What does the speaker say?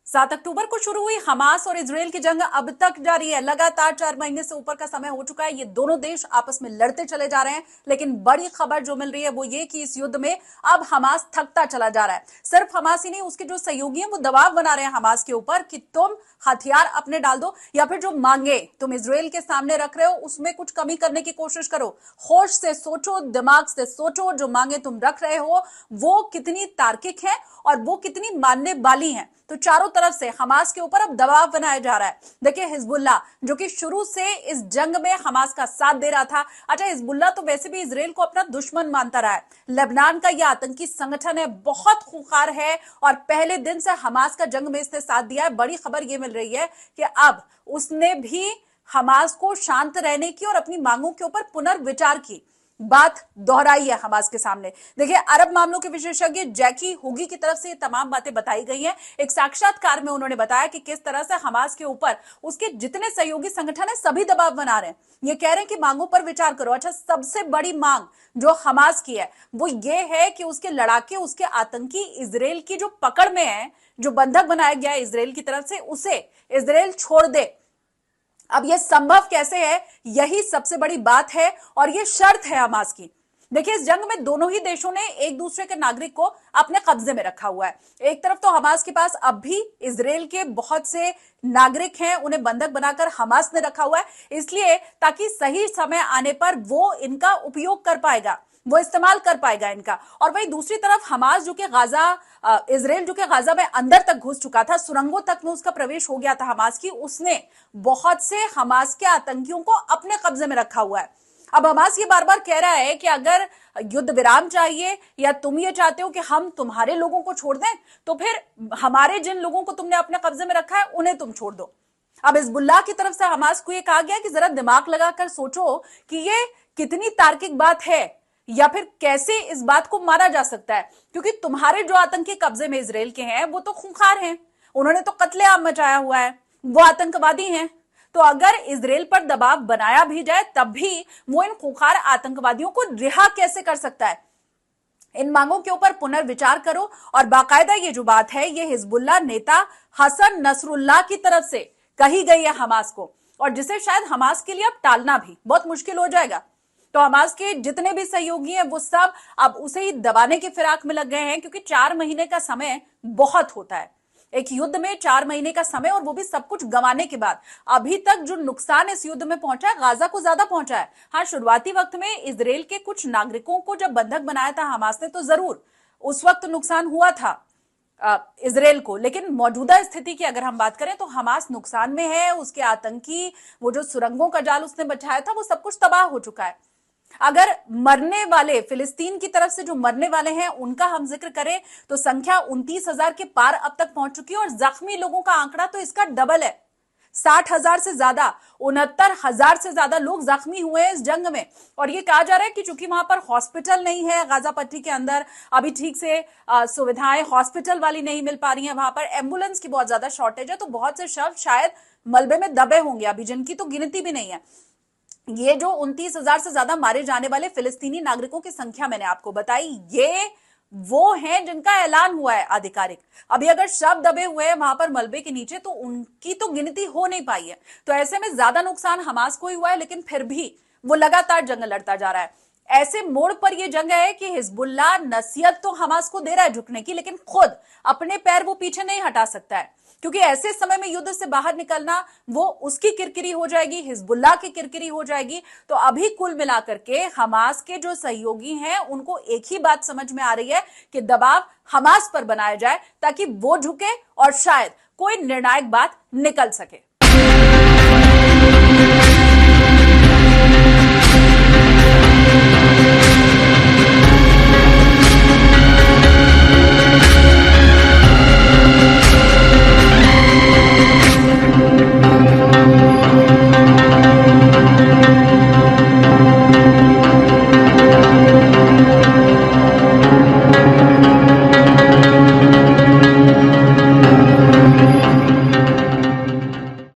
7 अक्टूबर को शुरू हुई हमास और इजरायल की जंग अब तक जारी है। लगातार 4 महीने से ऊपर का समय हो चुका है। ये दोनों देश आपस में लड़ते चले जा रहे हैं, लेकिन बड़ी खबर जो मिल रही है वो ये कि इस युद्ध में अब हमास थकता चला जा रहा है। सिर्फ हमास ही नहीं, उसके जो सहयोगी हैं वो दबाव बना रहे हैं हमास के ऊपर कि तुम हथियार अपने डाल दो या फिर जो मांगे तुम इजरायल के सामने रख रहे हो उसमें कुछ कमी करने की कोशिश करो। होश से सोचो, दिमाग से सोचो, जो मांगे तुम रख रहे हो वो कितनी तार्किक है और वो कितनी मानने वाली है। तो चारों तरफ से हमास के ऊपर अब दबाव बनाया जा रहा है। देखिए, हिजबुल्लाह जो कि शुरू से इस जंग में हमास का साथ दे रहा था। अच्छा, हिजबुल्लाह तो वैसे भी इजरायल को अपना दुश्मन मानता रहा है। लेबनान का यह आतंकी संगठन है, बहुत खूंखार है और पहले दिन से हमास का जंग में इसने साथ दिया है। बड़ी खबर यह मिल रही है कि अब उसने भी हमास को शांत रहने की और अपनी मांगों के ऊपर पुनर्विचार की बात दोहराई है हमास के सामने। देखिए, अरब मामलों के विशेषज्ञ जैकी हुगी की तरफ से ये तमाम बातें बताई गई हैं। एक साक्षात्कार में उन्होंने बताया कि किस तरह से हमास के ऊपर उसके जितने सहयोगी संगठन है सभी दबाव बना रहे हैं। ये कह रहे हैं कि मांगों पर विचार करो। अच्छा, सबसे बड़ी मांग जो हमास की है वो ये है कि उसके लड़ाके, उसके आतंकी इजरायल की जो पकड़ में है, जो बंधक बनाया गया है इजरायल की तरफ से, उसे इजरायल छोड़ दे। अब यह संभव कैसे है, यही सबसे बड़ी बात है और यह शर्त है हमास की। देखिए, इस जंग में दोनों ही देशों ने एक दूसरे के नागरिक को अपने कब्जे में रखा हुआ है। एक तरफ तो हमास के पास अब भी इजरायल के बहुत से नागरिक हैं, उन्हें बंधक बनाकर हमास ने रखा हुआ है, इसलिए ताकि सही समय आने पर वो इनका उपयोग कर पाएगा, वो इस्तेमाल कर पाएगा इनका। और वही दूसरी तरफ हमास जो कि इजरायल जो कि गाजा में अंदर तक घुस चुका था, सुरंगों तक में उसका प्रवेश हो गया था हमास की, उसने बहुत से हमास के आतंकियों को अपने कब्जे में रखा हुआ है। अब हमास ये बार बार कह रहा है कि अगर युद्ध विराम चाहिए या तुम ये चाहते हो कि हम तुम्हारे लोगों को छोड़ दें, तो फिर हमारे जिन लोगों को तुमने अपने कब्जे में रखा है उन्हें तुम छोड़ दो। अब हिजबुल्लाह की तरफ से हमास को ये कहा गया कि जरा दिमाग लगाकर सोचो कि ये कितनी तार्किक बात है या फिर कैसे इस बात को माना जा सकता है, क्योंकि तुम्हारे जो आतंकी कब्जे में इजरायल के हैं वो तो खूंखार हैं, उन्होंने तो कत्लेआम मचाया हुआ है, वो आतंकवादी हैं। तो अगर इजरायल पर दबाव बनाया भी जाए तब भी वो इन खूंखार आतंकवादियों को रिहा कैसे कर सकता है। इन मांगों के ऊपर पुनर्विचार करो। और बाकायदा ये जो बात है ये हिजबुल्लाह नेता हसन नसरुल्लाह की तरफ से कही गई है हमास को, और जिसे शायद हमास के लिए अब टालना भी बहुत मुश्किल हो जाएगा। तो हमास के जितने भी सहयोगी हैं वो सब अब उसे ही दबाने की फिराक में लग गए हैं, क्योंकि 4 महीने का समय बहुत होता है एक युद्ध में। 4 महीने का समय, और वो भी सब कुछ गंवाने के बाद। अभी तक जो नुकसान इस युद्ध में पहुंचा है गाजा को ज्यादा पहुंचा है। हाँ, शुरुआती वक्त में इजरायल के कुछ नागरिकों को जब बंधक बनाया था हमास ने, तो जरूर उस वक्त नुकसान हुआ था इजरायल को, लेकिन मौजूदा स्थिति की अगर हम बात करें तो हमास नुकसान में है। उसके आतंकी वो जो सुरंगों का जाल उसने बचाया था वो सब कुछ तबाह हो चुका है। अगर मरने वाले फिलिस्तीन की तरफ से जो मरने वाले हैं उनका हम जिक्र करें तो संख्या 29,000 के पार अब तक पहुंच चुकी है, और जख्मी लोगों का आंकड़ा तो इसका डबल है। 60,000 से ज्यादा, 69,000 से ज्यादा लोग जख्मी हुए हैं इस जंग में। और ये कहा जा रहा है कि चूंकि वहां पर हॉस्पिटल नहीं है, गाजा पट्टी के अंदर अभी ठीक से सुविधाएं हॉस्पिटल वाली नहीं मिल पा रही हैं, वहां पर एम्बुलेंस की बहुत ज्यादा शॉर्टेज है, तो बहुत से शव शायद मलबे में दबे होंगे अभी, जिनकी तो गिनती भी नहीं है। ये जो 29,000 से ज्यादा मारे जाने वाले फिलिस्तीनी नागरिकों की संख्या मैंने आपको बताई, ये वो हैं जिनका ऐलान हुआ है आधिकारिक। अभी अगर शव दबे हुए हैं वहां पर मलबे के नीचे तो उनकी तो गिनती हो नहीं पाई है। तो ऐसे में ज्यादा नुकसान हमास को ही हुआ है, लेकिन फिर भी वो लगातार जंग लड़ता जा रहा है। ऐसे मोड़ पर यह जंग है कि हिजबुल्लाह नसीहत तो हमास को दे रहा है झुकने की, लेकिन खुद अपने पैर वो पीछे नहीं हटा सकता है, क्योंकि ऐसे समय में युद्ध से बाहर निकलना वो उसकी किरकिरी हो जाएगी, हिजबुल्लाह की किरकिरी हो जाएगी। तो अभी कुल मिलाकर के हमास के जो सहयोगी हैं उनको एक ही बात समझ में आ रही है कि दबाव हमास पर बनाया जाए ताकि वो झुके और शायद कोई निर्णायक बात निकल सके।